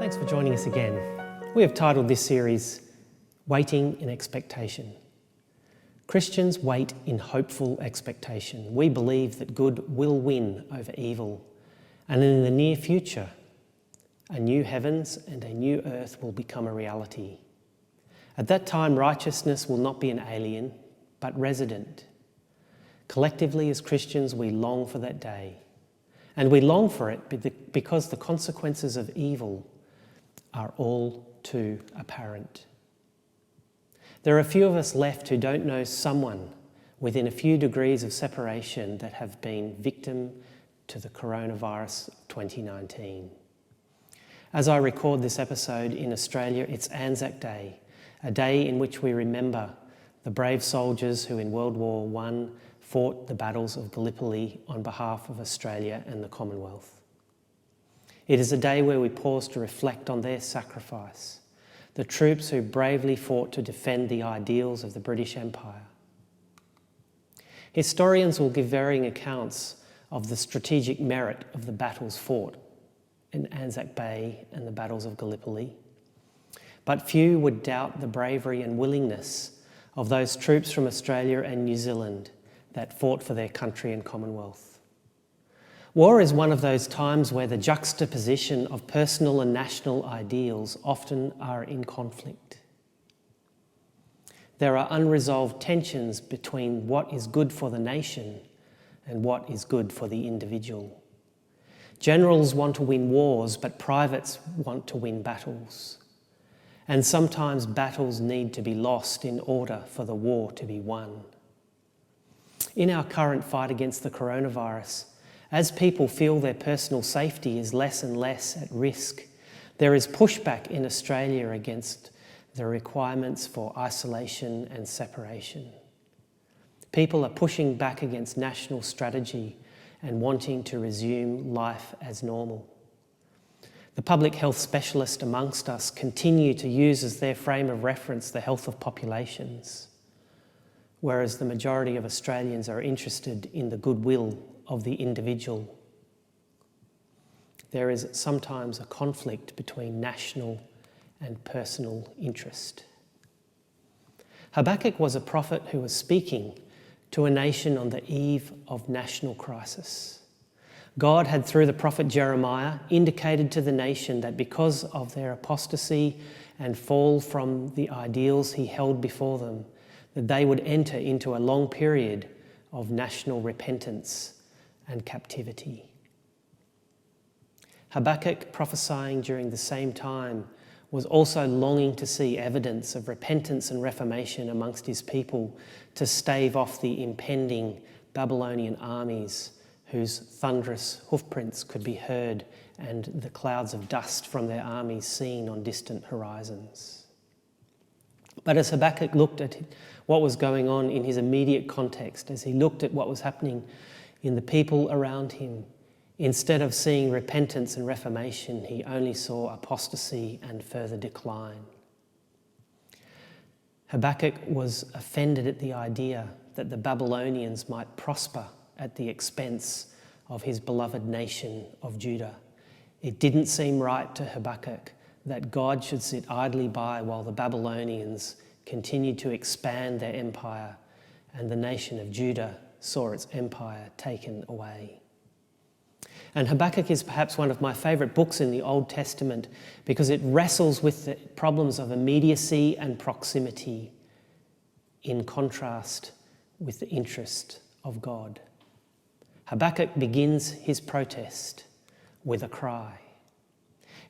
Thanks for joining us again. We have titled this series, Waiting in Expectation. Christians wait in hopeful expectation. We believe that good will win over evil, and in the near future, a new heavens and a new earth will become a reality. At that time, righteousness will not be an alien, but resident. Collectively, as Christians, we long for that day. And we long for it because the consequences of evil are all too apparent. There are a few of us left who don't know someone within a few degrees of separation that have been victim to the coronavirus 2019. As I record this episode in Australia, it's Anzac Day, a day in which we remember the brave soldiers who in World War I fought the battles of Gallipoli on behalf of Australia and the Commonwealth. It is a day where we pause to reflect on their sacrifice, the troops who bravely fought to defend the ideals of the British Empire. Historians will give varying accounts of the strategic merit of the battles fought in Anzac Bay and the battles of Gallipoli, but few would doubt the bravery and willingness of those troops from Australia and New Zealand that fought for their country and Commonwealth. War is one of those times where the juxtaposition of personal and national ideals often are in conflict. There are unresolved tensions between what is good for the nation and what is good for the individual. Generals want to win wars, but privates want to win battles. And sometimes battles need to be lost in order for the war to be won. In our current fight against the coronavirus, as people feel their personal safety is less and less at risk, there is pushback in Australia against the requirements for isolation and separation. People are pushing back against national strategy and wanting to resume life as normal. The public health specialists amongst us continue to use as their frame of reference the health of populations, whereas the majority of Australians are interested in the goodwill of the individual. There is sometimes a conflict between national and personal interest. Habakkuk was a prophet who was speaking to a nation on the eve of national crisis. God had, through the prophet Jeremiah, indicated to the nation that because of their apostasy and fall from the ideals he held before them, that they would enter into a long period of national repentance and captivity. Habakkuk, prophesying during the same time, was also longing to see evidence of repentance and reformation amongst his people to stave off the impending Babylonian armies whose thunderous hoofprints could be heard and the clouds of dust from their armies seen on distant horizons. But as Habakkuk looked at what was going on in his immediate context, as he looked at what was happening in the people around him, instead of seeing repentance and reformation, he only saw apostasy and further decline. Habakkuk was offended at the idea that the Babylonians might prosper at the expense of his beloved nation of Judah. It didn't seem right to Habakkuk that God should sit idly by while the Babylonians continued to expand their empire and the nation of Judah saw its empire taken away. And Habakkuk is perhaps one of my favourite books in the Old Testament because it wrestles with the problems of immediacy and proximity in contrast with the interest of God. Habakkuk begins his protest with a cry.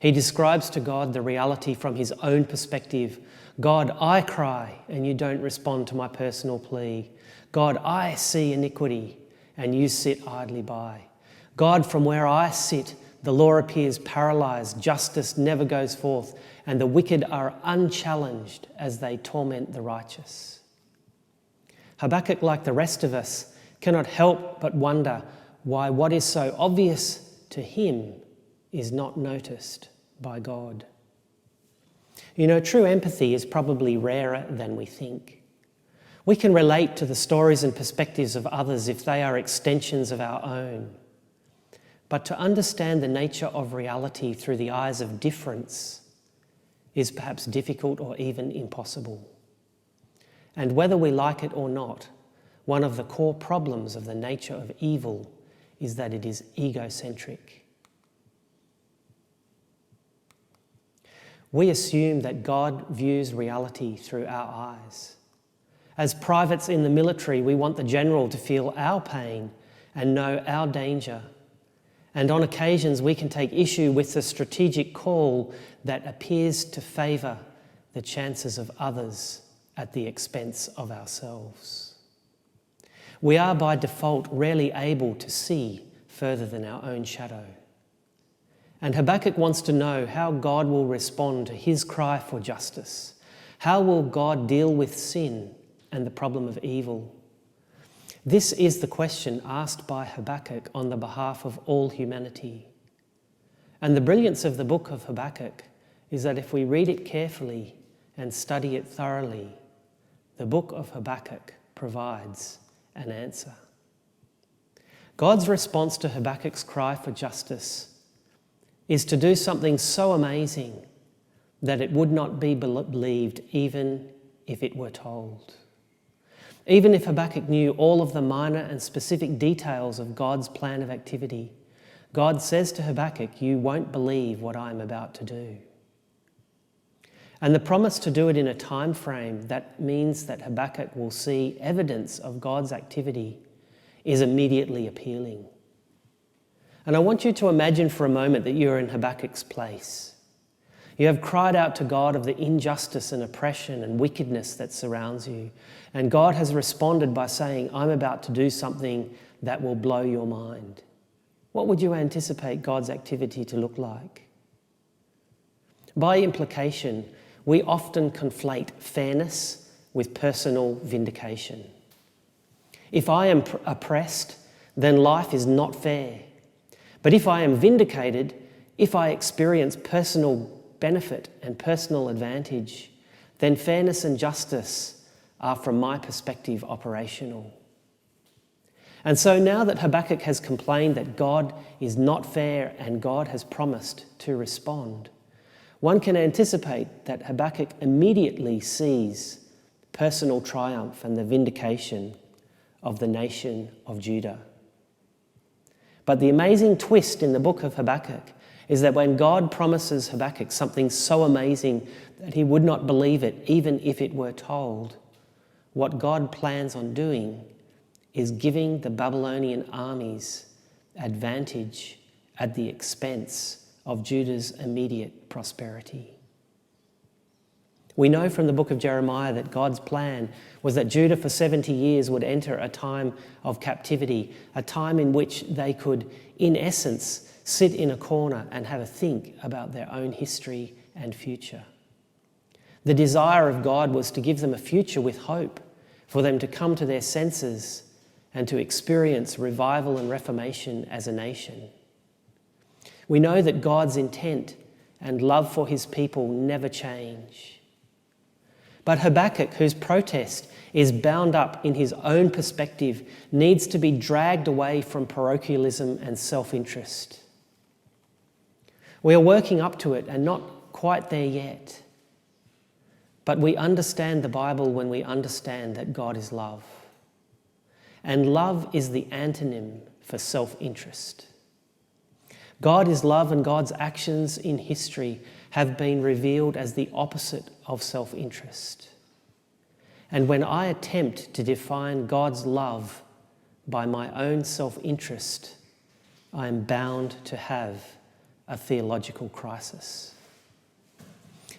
He describes to God the reality from his own perspective. God, I cry and you don't respond to my personal plea. God, I see iniquity and you sit idly by. God, from where I sit, the law appears paralysed, justice never goes forth, and the wicked are unchallenged as they torment the righteous. Habakkuk, like the rest of us, cannot help but wonder why what is so obvious to him is not noticed by God. You know, true empathy is probably rarer than we think. We can relate to the stories and perspectives of others if they are extensions of our own. But to understand the nature of reality through the eyes of difference is perhaps difficult or even impossible. And whether we like it or not, one of the core problems of the nature of evil is that it is egocentric. We assume that God views reality through our eyes. As privates in the military, we want the general to feel our pain and know our danger. And on occasions, we can take issue with the strategic call that appears to favour the chances of others at the expense of ourselves. We are by default rarely able to see further than our own shadow. And Habakkuk wants to know how God will respond to his cry for justice. How will God deal with sin and the problem of evil? This is the question asked by Habakkuk on the behalf of all humanity. And the brilliance of the book of Habakkuk is that if we read it carefully and study it thoroughly, the book of Habakkuk provides an answer. God's response to Habakkuk's cry for justice is to do something so amazing that it would not be believed even if it were told. Even if Habakkuk knew all of the minor and specific details of God's plan of activity, God says to Habakkuk, "You won't believe what I'm about to do." And the promise to do it in a time frame that means that Habakkuk will see evidence of God's activity is immediately appealing. And I want you to imagine for a moment that you're in Habakkuk's place. You have cried out to God of the injustice and oppression and wickedness that surrounds you. And God has responded by saying, "I'm about to do something that will blow your mind." What would you anticipate God's activity to look like? By implication, we often conflate fairness with personal vindication. If I am oppressed, then life is not fair. But if I am vindicated, if I experience personal benefit and personal advantage, then fairness and justice are, from my perspective, operational. And so now that Habakkuk has complained that God is not fair and God has promised to respond, one can anticipate that Habakkuk immediately sees personal triumph and the vindication of the nation of Judah. But the amazing twist in the book of Habakkuk is that when God promises Habakkuk something so amazing that he would not believe it even if it were told, what God plans on doing is giving the Babylonian armies advantage at the expense of Judah's immediate prosperity. We know from the book of Jeremiah that God's plan was that Judah for 70 years would enter a time of captivity, a time in which they could, in essence, sit in a corner and have a think about their own history and future. The desire of God was to give them a future with hope, for them to come to their senses and to experience revival and reformation as a nation. We know that God's intent and love for his people never change. But Habakkuk, whose protest is bound up in his own perspective, needs to be dragged away from parochialism and self-interest. We are working up to it and not quite there yet. But we understand the Bible when we understand that God is love. And love is the antonym for self-interest. God is love, and God's actions in history have been revealed as the opposite of self-interest. And when I attempt to define God's love by my own self-interest, I am bound to have a theological crisis.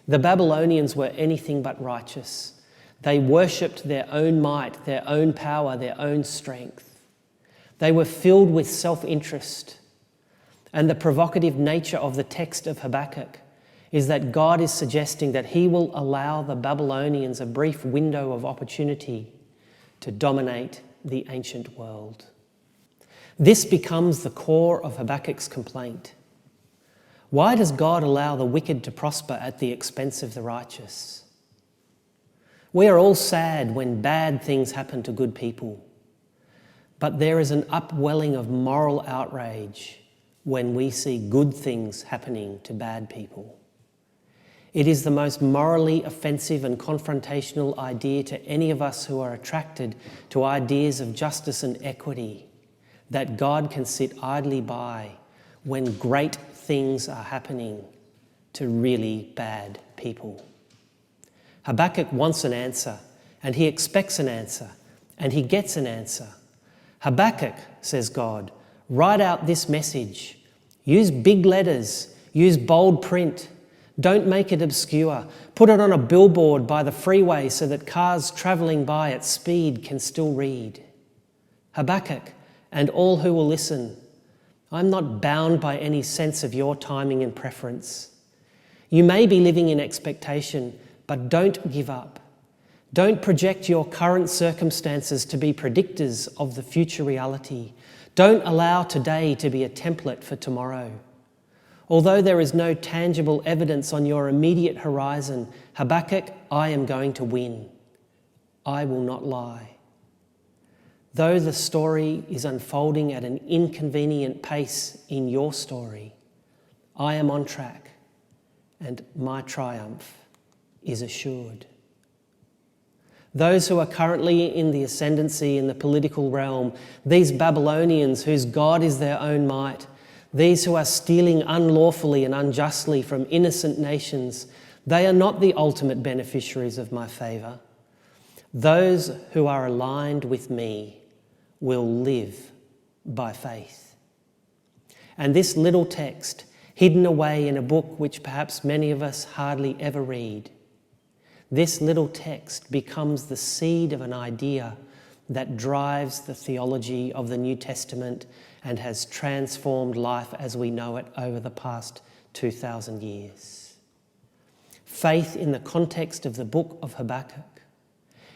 The Babylonians were anything but righteous. They worshipped their own might, their own power, their own strength. They were filled with self-interest. And the provocative nature of the text of Habakkuk is that God is suggesting that he will allow the Babylonians a brief window of opportunity to dominate the ancient world. This becomes the core of Habakkuk's complaint. Why does God allow the wicked to prosper at the expense of the righteous? We are all sad when bad things happen to good people, but there is an upwelling of moral outrage when we see good things happening to bad people. It is the most morally offensive and confrontational idea to any of us who are attracted to ideas of justice and equity, that God can sit idly by when great things are happening to really bad people. Habakkuk wants an answer, and he expects an answer, and he gets an answer. Habakkuk, says God, write out this message. Use big letters, use bold print. Don't make it obscure. Put it on a billboard by the freeway so that cars travelling by at speed can still read. Habakkuk and all who will listen, I'm not bound by any sense of your timing and preference. You may be living in expectation, but don't give up. Don't project your current circumstances to be predictors of the future reality. Don't allow today to be a template for tomorrow. Although there is no tangible evidence on your immediate horizon, Habakkuk, I am going to win. I will not lie. Though the story is unfolding at an inconvenient pace in your story, I am on track and my triumph is assured. Those who are currently in the ascendancy in the political realm, these Babylonians whose God is their own might, these who are stealing unlawfully and unjustly from innocent nations, they are not the ultimate beneficiaries of my favour. Those who are aligned with me will live by faith. And this little text, hidden away in a book which perhaps many of us hardly ever read, this little text becomes the seed of an idea that drives the theology of the New Testament and has transformed life as we know it over the past 2,000 years. Faith in the context of the book of Habakkuk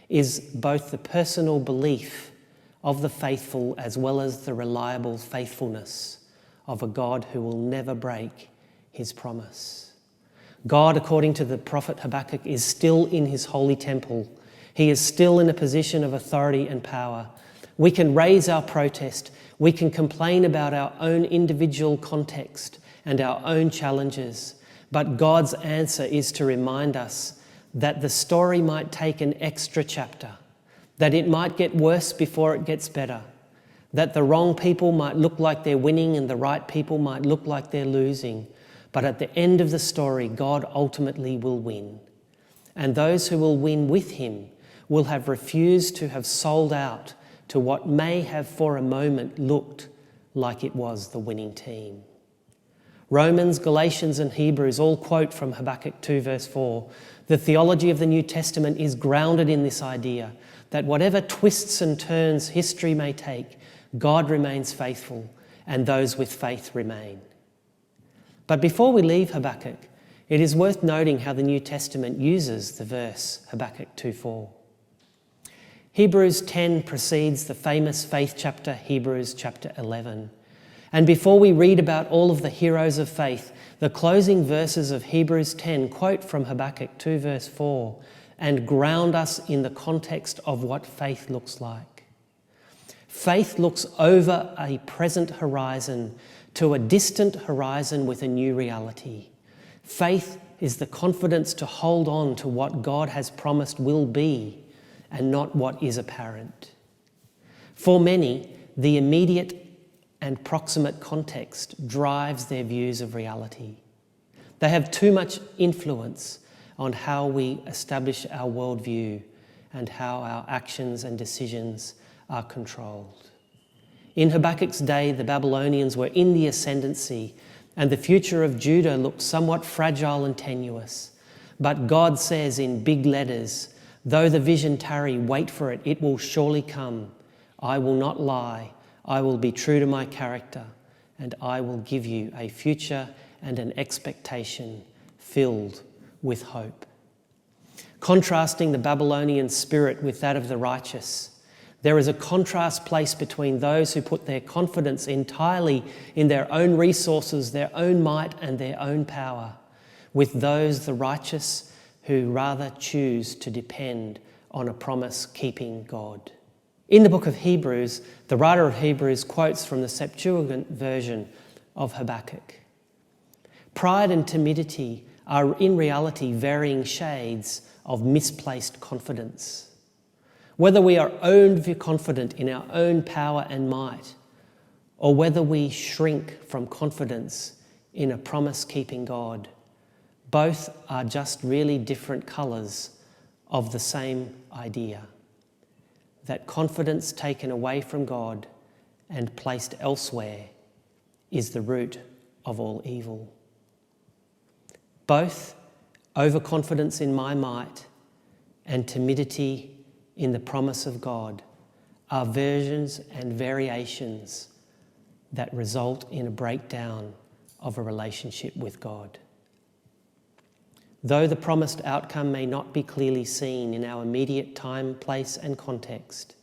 is both the personal belief of the faithful as well as the reliable faithfulness of a God who will never break his promise. God, according to the prophet Habakkuk, is still in his holy temple. He is still in a position of authority and power. We can raise our protest. We can complain about our own individual context and our own challenges. But God's answer is to remind us that the story might take an extra chapter, that it might get worse before it gets better, that the wrong people might look like they're winning and the right people might look like they're losing. But at the end of the story, God ultimately will win. And those who will win with him will have refused to have sold out to what may have for a moment looked like it was the winning team. Romans, Galatians and Hebrews all quote from Habakkuk 2 verse 4. The theology of the New Testament is grounded in this idea that whatever twists and turns history may take, God remains faithful and those with faith remain. But before we leave Habakkuk, it is worth noting how the New Testament uses the verse Habakkuk 2:4. Hebrews 10 precedes the famous faith chapter, Hebrews chapter 11. And before we read about all of the heroes of faith, the closing verses of Hebrews 10 quote from Habakkuk 2 verse 4 and ground us in the context of what faith looks like. Faith looks over a present horizon to a distant horizon with a new reality. Faith is the confidence to hold on to what God has promised will be and not what is apparent. For many, the immediate and proximate context drives their views of reality. They have too much influence on how we establish our worldview and how our actions and decisions are controlled. In Habakkuk's day, the Babylonians were in the ascendancy and the future of Judah looked somewhat fragile and tenuous. But God says in big letters, though the vision tarry, wait for it, it will surely come. I will not lie, I will be true to my character, and I will give you a future and an expectation filled with hope. Contrasting the Babylonian spirit with that of the righteous, there is a contrast placed between those who put their confidence entirely in their own resources, their own might and their own power, with those, the righteous, who rather choose to depend on a promise-keeping God. In the book of Hebrews, the writer of Hebrews quotes from the Septuagint version, of Habakkuk. Pride and timidity are in reality varying shades of misplaced confidence. Whether we are overconfident in our own power and might, or whether we shrink from confidence in a promise-keeping God, both are just really different colours of the same idea, that confidence taken away from God and placed elsewhere is the root of all evil. Both overconfidence in my might and timidity in the promise of God are versions and variations that result in a breakdown of a relationship with God. Though the promised outcome may not be clearly seen in our immediate time, place, and context,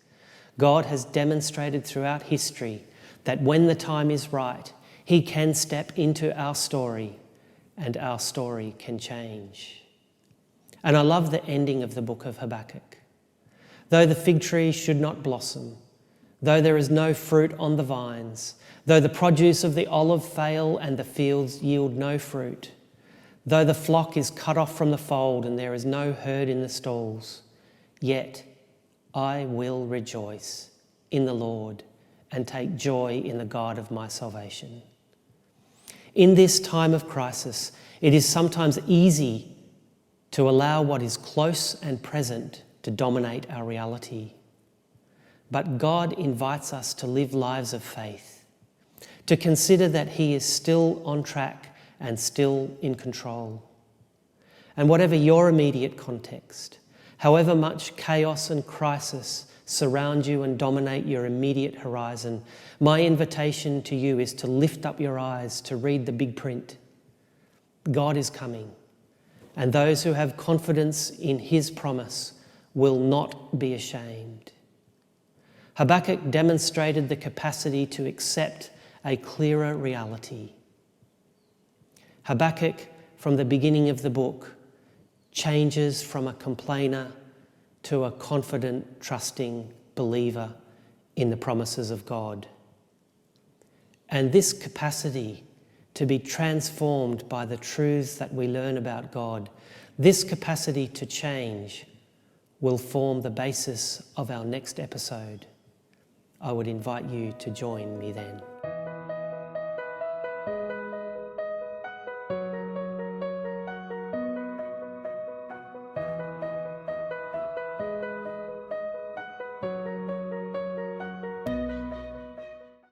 God has demonstrated throughout history that when the time is right, He can step into our story and our story can change. And I love the ending of the book of Habakkuk. Though the fig tree should not blossom, though there is no fruit on the vines, though the produce of the olive fail and the fields yield no fruit, though the flock is cut off from the fold and there is no herd in the stalls, yet I will rejoice in the Lord and take joy in the God of my salvation. In this time of crisis, it is sometimes easy to allow what is close and present to dominate our reality. But God invites us to live lives of faith, to consider that He is still on track and still in control. And whatever your immediate context, however much chaos and crisis surround you and dominate your immediate horizon, my invitation to you is to lift up your eyes to read the big print. God is coming, and those who have confidence in His promise will not be ashamed. Habakkuk demonstrated the capacity to accept a clearer reality. Habakkuk, from the beginning of the book, changes from a complainer to a confident, trusting believer in the promises of God. And this capacity to be transformed by the truths that we learn about God, this capacity to change, will form the basis of our next episode. I would invite you to join me then.